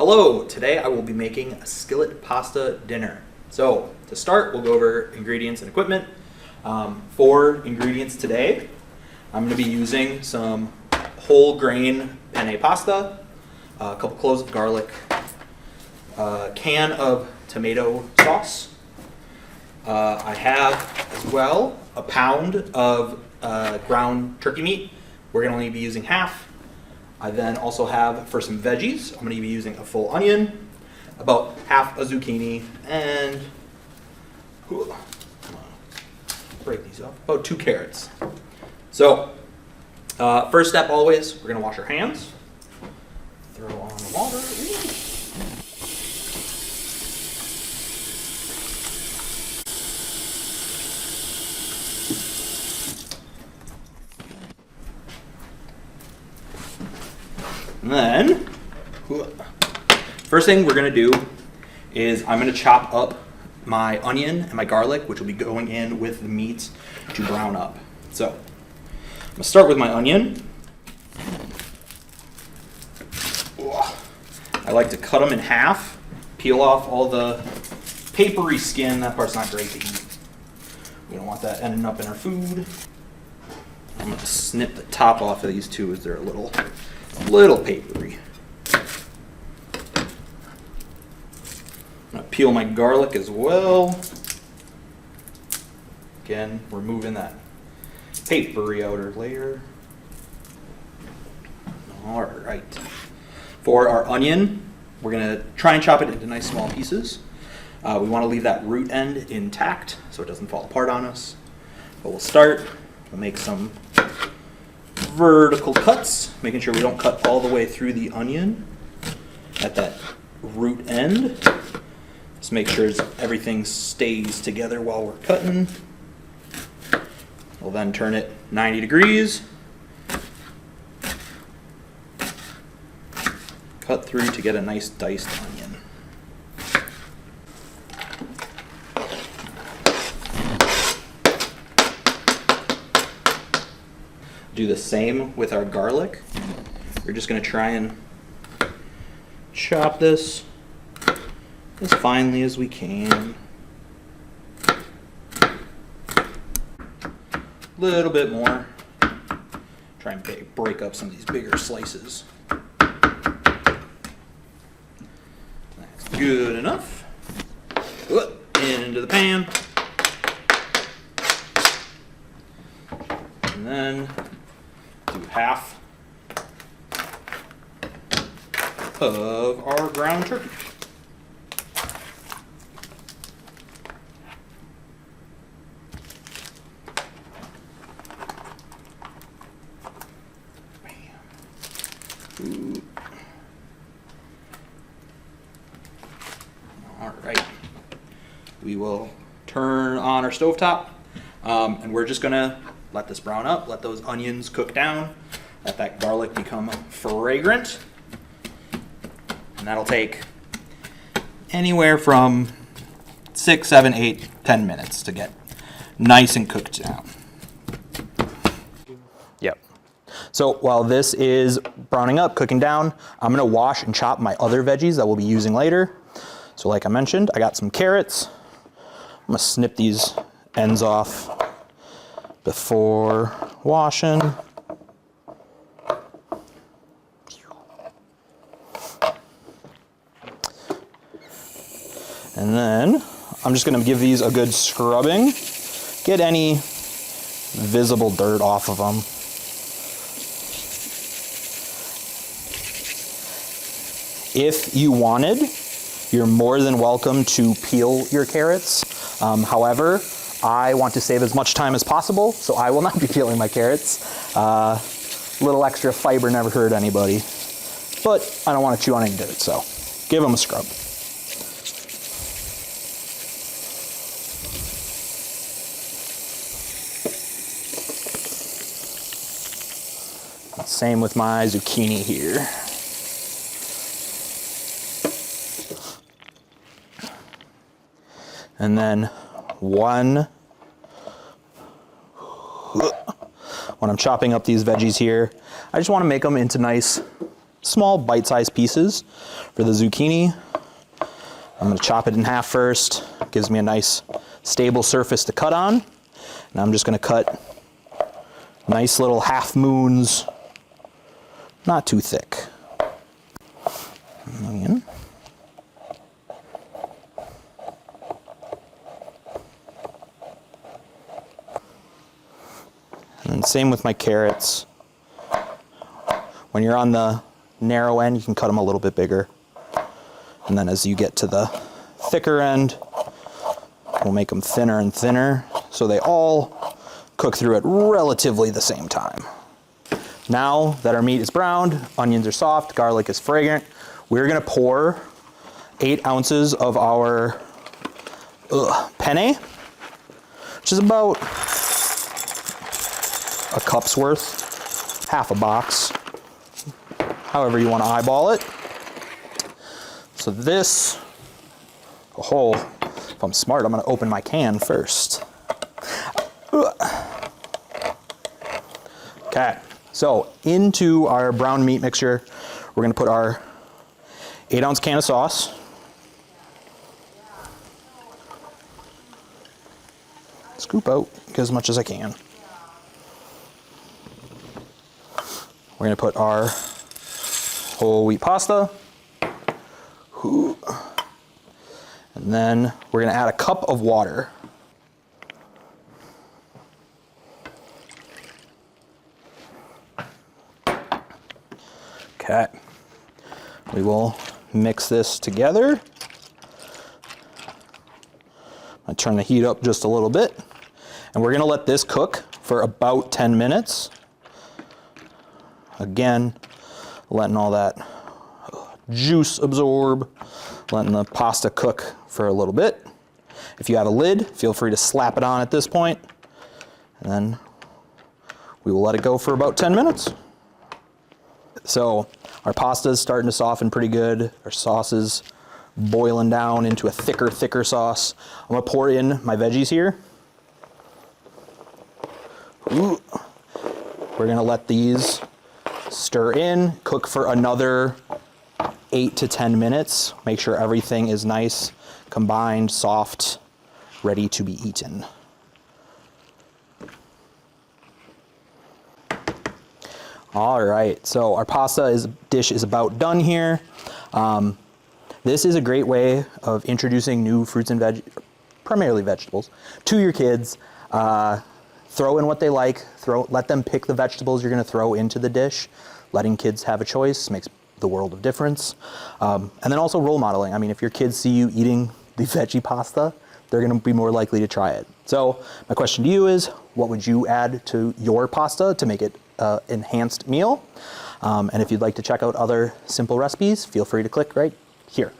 Hello, today I will be making a skillet pasta dinner. So to start, we'll go over ingredients and equipment. For ingredients today, I'm going to be using some whole grain penne pasta, a couple cloves of garlic, a can of tomato sauce. I have as well a pound of ground turkey meat. We're going to only be using half. I then also have, for some veggies, I'm going to be using a full onion, about half a zucchini, and break these up, about 2 carrots. So, first step always, we're going to wash our hands. Throw on the water. And then, first thing we're going to do is I'm going to chop up my onion and my garlic, which will be going in with the meat to brown up. So, I'm going to start with my onion. I like to cut them in half, peel off all the papery skin. That part's not great to eat. We don't want that ending up in our food. I'm going to snip the top off of these two as they're a little papery. I'm going to peel my garlic as well. Again, removing that papery outer layer. Alright. For our onion, we're going to try and chop it into nice small pieces. We want to leave that root end intact so it doesn't fall apart on us. But we'll start. We'll make some vertical cuts, making sure we don't cut all the way through the onion at that root end. Just make sure everything stays together while we're cutting. We'll then turn it 90 degrees. Cut through to get a nice diced onion. Do the same with our garlic. We're just going to try and chop this as finely as we can. A little bit more. Try and break up some of these bigger slices. That's good enough. Into the pan. And then do half of our ground turkey. All right. We will turn on our stovetop, and we're just gonna let this brown up, let those onions cook down, let that garlic become fragrant. And that'll take anywhere from 6, 7, 8, 10 minutes to get nice and cooked down. Yep. So while this is browning up, cooking down, I'm gonna wash and chop my other veggies that we'll be using later. So like I mentioned, I got some carrots. I'm gonna snip these ends off before washing. And then I'm just going to give these a good scrubbing. Get any visible dirt off of them. If you wanted, you're more than welcome to peel your carrots. However, I want to save as much time as possible, so I will not be peeling my carrots. A little extra fiber never hurt anybody. But I don't want to chew on any dirt, so give them a scrub. Same with my zucchini here. And then when I'm chopping up these veggies here, I just want to make them into nice small bite-sized pieces. For the zucchini, I'm going to chop it in half first. Gives me a nice stable surface to cut on. And I'm just going to cut nice little half moons, not too thick. Onion. And same with my carrots. When you're on the narrow end, you can cut them a little bit bigger. And then as you get to the thicker end, we'll make them thinner and thinner so they all cook through at relatively the same time. Now that our meat is browned, onions are soft, garlic is fragrant, we're gonna pour 8 ounces of our penne, which is about a cup's worth, half a box, however you want to eyeball it. So this, if I'm smart, I'm going to open my can first. Okay, so into our brown meat mixture, we're going to put our 8-ounce can of sauce. Scoop out, get as much as I can. We're going to put our whole wheat pasta. And then we're going to add a cup of water. Okay. We will mix this together. I turn the heat up just a little bit. And we're going to let this cook for about 10 minutes. Again, letting all that juice absorb, letting the pasta cook for a little bit. If you have a lid, feel free to slap it on at this point, and then we will let it go for about 10 minutes. So our pasta is starting to soften pretty good. Our sauce is boiling down into a thicker sauce. I'm gonna pour in my veggies here. Ooh. We're gonna let these stir in, cook for another 8 to 10 minutes. Make sure everything is nice, combined, soft, ready to be eaten. All right, so our pasta dish is about done here. This is a great way of introducing new fruits and primarily vegetables, to your kids. Throw in what they like, let them pick the vegetables you're gonna throw into the dish. Letting kids have a choice makes the world of difference. And then also role modeling. I mean, if your kids see you eating the veggie pasta, they're gonna be more likely to try it. So my question to you is, what would you add to your pasta to make it an enhanced meal? And if you'd like to check out other simple recipes, feel free to click right here.